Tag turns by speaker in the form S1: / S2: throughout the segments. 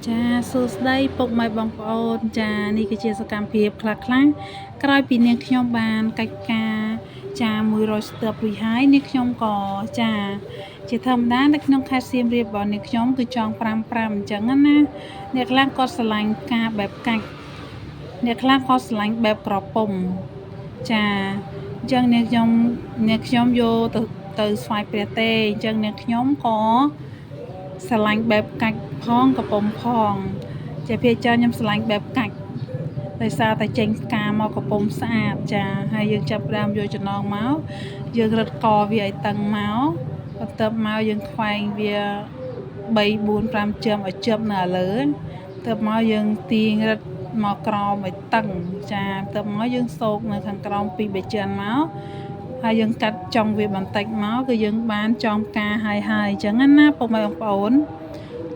S1: ចាសួស្តីពុកម៉ែបងប្អូនចានេះគឺជាសកម្មភាពខ្លះក្រោយពីនាងខ្ញុំបានកិច្ចការចា100ស្ទើបរួចហើយនាងខ្ញុំក៏ចាជាធម្មតានៅក្នុងខេត្តសៀមរាបរបស់នាងខ្ញុំគឺចង់5អញ្ចឹងណាអ្នកខ្លះក៏ស្រឡាញ់ការបែបកាច់អ្នកខ្លះក៏ស្រឡាញ់បែបក្រពុំចាអញ្ចឹងនាងខ្ញុំយកទៅស្វាយព្រះទេអញ្ចឹងនាងខ្ញុំក៏ស្រឡាញ់បែបកាច់ផងកំពុំផងជាភាគច្រើនខ្ញុំស្រឡាញ់បែបកាច់ដោយសារតែចេញផ្កាមកកំពុំស្អាតចាហើយយើងចាប់ផ្ដើមយកចំណងមកយើងរឹតកវាឲ្យតឹងមកបន្ទាប់មកយើងខ្វែងវា3 4 5ជាំឲ្យជាប់នៅលើបន្ទាប់មកយើងទាញរឹតមកក្រោមឲ្យតឹងចាបន្ទាប់មកយើងសោកនៅខាងក្រោម2 3ជាន់មកហើយយើងកាត់ចុងវាបន្តិចមកគឺយើងបានចងផ្កាហើយអញ្ចឹងណាពុកម៉ែបងប្អូន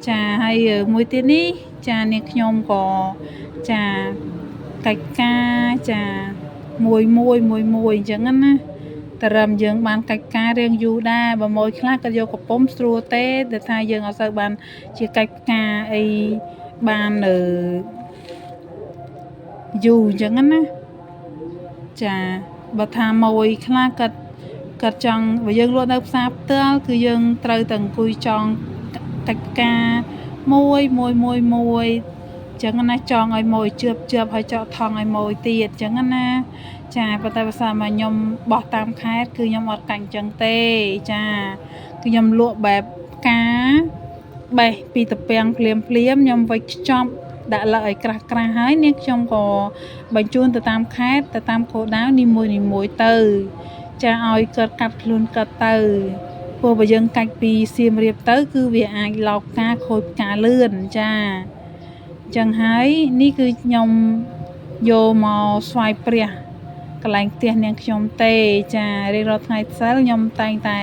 S1: ចាហើយមួយទៀតនេះចានាងខ្ញុំក៏ចាកិច្ចការចាមួយអញ្ចឹងណាត្រឹមយើងបានកិច្ចការរៀងយូរដែរបើម៉ួយខ្លះក៏យកកំពុំស្រួលទេតែថាយើងអត់សូវបានជាកិច្ចការអីបានយូរអញ្ចឹងណាចាបើថាម៉ួយខ្លះគាត់ចង់បើយើងលក់នៅផ្សារផ្ទាល់គឺយើងត្រូវតែអង្គុយចងកិច្ចការមួយចឹងណាចងឲ្យម៉ួយជឿបហើយចកថងឲ្យម៉ួយទៀតចឹងណាចាប៉ុន្តែភាសាមកខ្ញុំបោះតាមខេត្តគឺខ្ញុំអត់កាច់ចឹងទេចាគឺខ្ញុំលក់បែបផ្កាបេះពីតពាំងភ្លាមខ្ញុំវិចខ្ចប់ដាក់លឹកឲ្យក្រាស់ហើយនាងខ្ញុំក៏បញ្ជូនទៅតាមខេត្តទៅតាមគោលដៅនីមួយទៅចាឲ្យគាត់កាត់ខ្លួនគាត់ទៅព្រោះបើយើងកាច់ពីសៀមរាបទៅគឺវាអាចឡោកផ្កាខូចផ្កាលឿនចាចឹងហើយនេះគឺខ្ញុំយកមកស្វាយព្រះកន្លែងផ្ទះនាងខ្ញុំទេចារៀងរាល់ថ្ងៃសិលខ្ញុំតែងតែ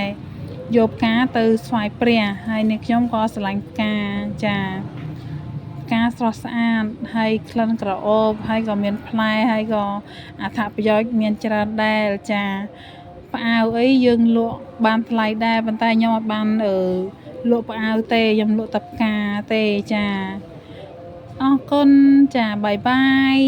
S1: យកផ្កាទៅស្វាយព្រះហើយនាងខ្ញុំក៏ស្រឡាញ់ផ្កាចាផ្កាស្រស់ស្អាតហើយក្លិនក្រអូបហើយក៏មានផ្លែហើយក៏អត្ថប្រយោជន៍មានច្រើនដែរចាផ្អើអីយើងលក់បានថ្លៃដែរប៉ុន្តែខ្ញុំអត់បានលក់ផ្អើទេខ្ញុំលក់តែផ្កាទេចាអរគុណចាបាយបាយ